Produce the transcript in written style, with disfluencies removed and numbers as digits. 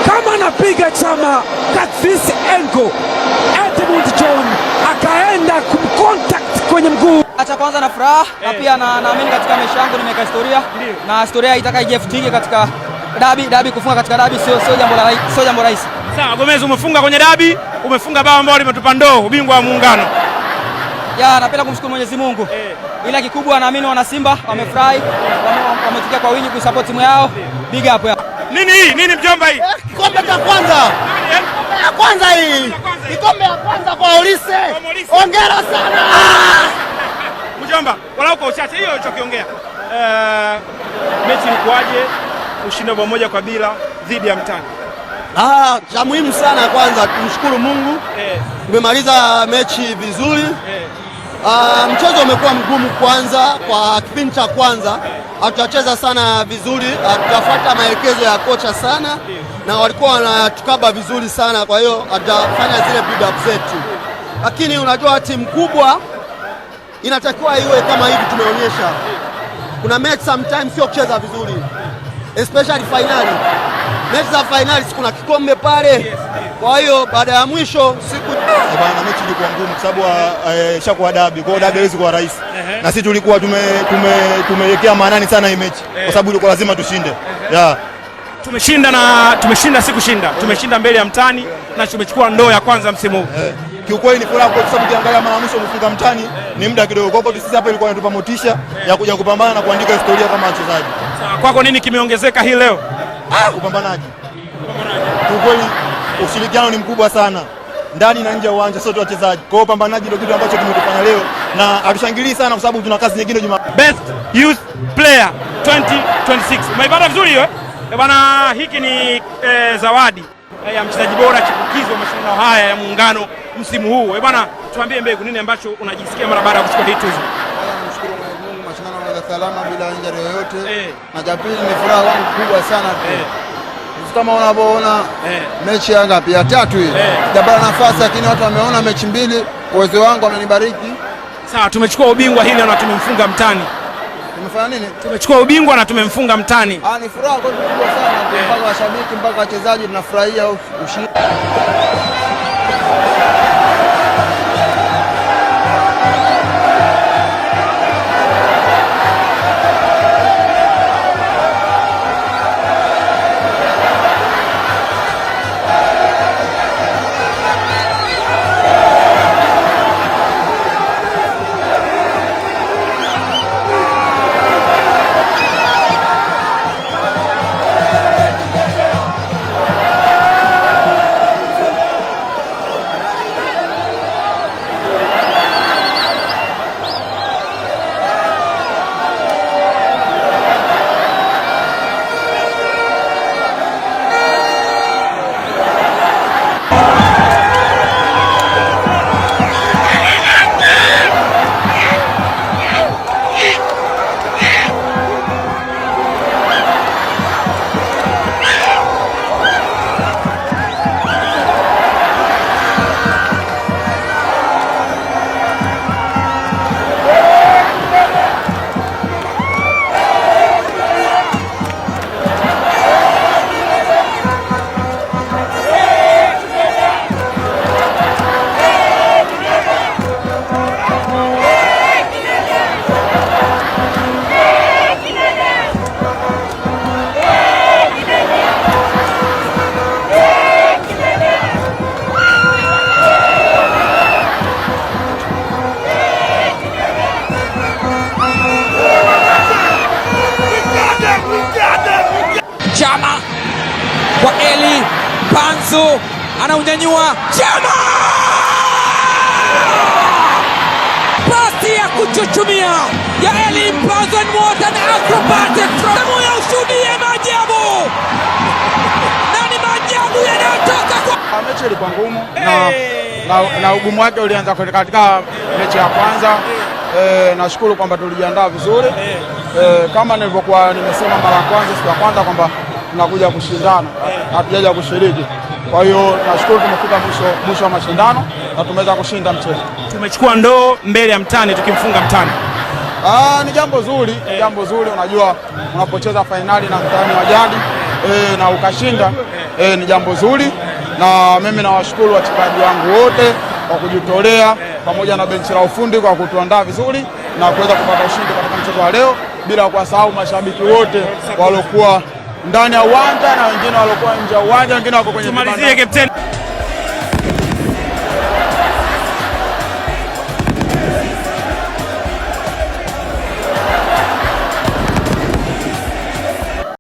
kama anapiga Chama Katvisi Engo, Edmund John akaenda kumcontact kwenye mguu. Acha kwanza na furaha na pia naamini katika maisha yangu nimeweka historia na historia itaka ijefutike katika dabi. Kufunga katika dabi sio jambo rahisi. Sawa, Gomez umefunga kwenye dabi, umefunga bao ambalo limetupa ndoo ubingwa wa Muungano. Napenda kumshukuru Mwenyezi Mungu. Ila kikubwa naamini wana Simba wamefurahi, wametokea kwa wingi kuisupport timu yao. Big up ya. Nini mjomba hii? Kikombe cha kwanza. Ya kwanza hii. Kikombe ya kwanza kwa Olise. Hongera sana. Mjomba, wala uko uchache hiyo ulichokiongea. Mechi ilikuwaje? Ushindi wa 1-0 dhidi ya Mtani. Cha muhimu sana kwanza tumshukuru Mungu. Tumemaliza mechi vizuri. Mchezo umekuwa mgumu kwanza, kwa kipindi cha kwanza hatujacheza sana vizuri, hatujafuata maelekezo ya kocha sana na walikuwa wanatukaba vizuri sana, kwa hiyo hatujafanya zile build up zetu. Lakini unajua timu kubwa inatakiwa iwe kama hivi tumeonyesha. Kuna mechi sometimes sio kucheza vizuri, especially finali. Mechi za finali kuna kikombe pale. Kwa hiyo baada ya mwisho siku bana mechi ilikuwa ngumu kwa sababu ishakuwa dabi. Kwa hiyo dabi haiwezi kuwa rahisi. Na sisi tulikuwa tumewekea maanani sana hii mechi kwa sababu ilikuwa lazima tushinde. Tumeshinda si kushinda. Tumeshinda mbele ya Mtani na tumechukua ndoo ya kwanza msimu huu. Kiukweli ni furaha kwa sababu ukiangalia mara mwisho kufunga Mtani ni muda kidogo. Kwa hiyo sisi hapa ilikuwa inatupa motisha ya kuja kupambana na kuandika historia kama wachezaji. Sawa, kwako nini kimeongezeka hii leo? Upambanaji. Kiukweli ushirikiano ni mkubwa sana ndani na nje ya uwanja, sote wachezaji. Kwa hiyo upambanaji ndio kitu ambacho kimetufanya leo na hatushangilii sana kwa sababu tuna kazi nyingine Juma. Best Youth Player 2026. Umeipata vizuri hiyo? Bwana, hiki ni zawadi ya mchezaji bora chipukizi wa mashindano haya ya Muungano msimu huu. Bwana, tuambie Mbegu, nini ambacho unajisikia mara baada ya kuchukua hii tuzo? Namshukuru Mwenyezi Mungu, mashindano yanaenda salama bila injury yoyote. Na cha pili ni furaha wangu kubwa sana kama unavyoona mechi ya ngapi ya 3 hii. Sijapata nafasi lakini watu wameona mechi mbili, uwezo wangu amenibariki. Sawa, tumechukua ubingwa hili na tumemfunga Mtani. Tumefanya nini? Tumechukua ubingwa na tumemfunga Mtani. Ni furaha kubwa sana mpaka washabiki mpaka wachezaji tunafurahia ushindi. Chama kwa Eli Panzu anaunyanyua Chama, pasi ya kuchuchumia ya Eli Panzu and what an acrobatic throw ya ushuhudie maajabu na ni maajabu yanayotoka kwa mechi. Ilikuwa ngumu na ugumu wake ulianza katika mechi ya kwanza. Nashukuru kwamba tulijiandaa vizuri kama nilivyokuwa nimesema mara ya kwanza, siku ya kwanza kwamba tunakuja kushindana, hatujaja kushiriki. Kwa hiyo nashukuru tumefika mwisho wa mashindano na tumeweza kushinda mchezo. Tumechukua ndoo mbele ya Mtani tukimfunga Mtani. Ni jambo zuri, jambo zuri. Unajua unapocheza fainali na Mtani wa jadi na ukashinda ni jambo zuri, na mimi nawashukuru wachezaji wangu wote kwa kujitolea pamoja na benchi la ufundi kwa kutuandaa vizuri na kuweza kupata ushindi katika mchezo wa leo, bila kuwasahau mashabiki wote waliokuwa ndani ya uwanja na wengine waliokuwa nje ya uwanja, wengine wako kwenye tumalizie captain.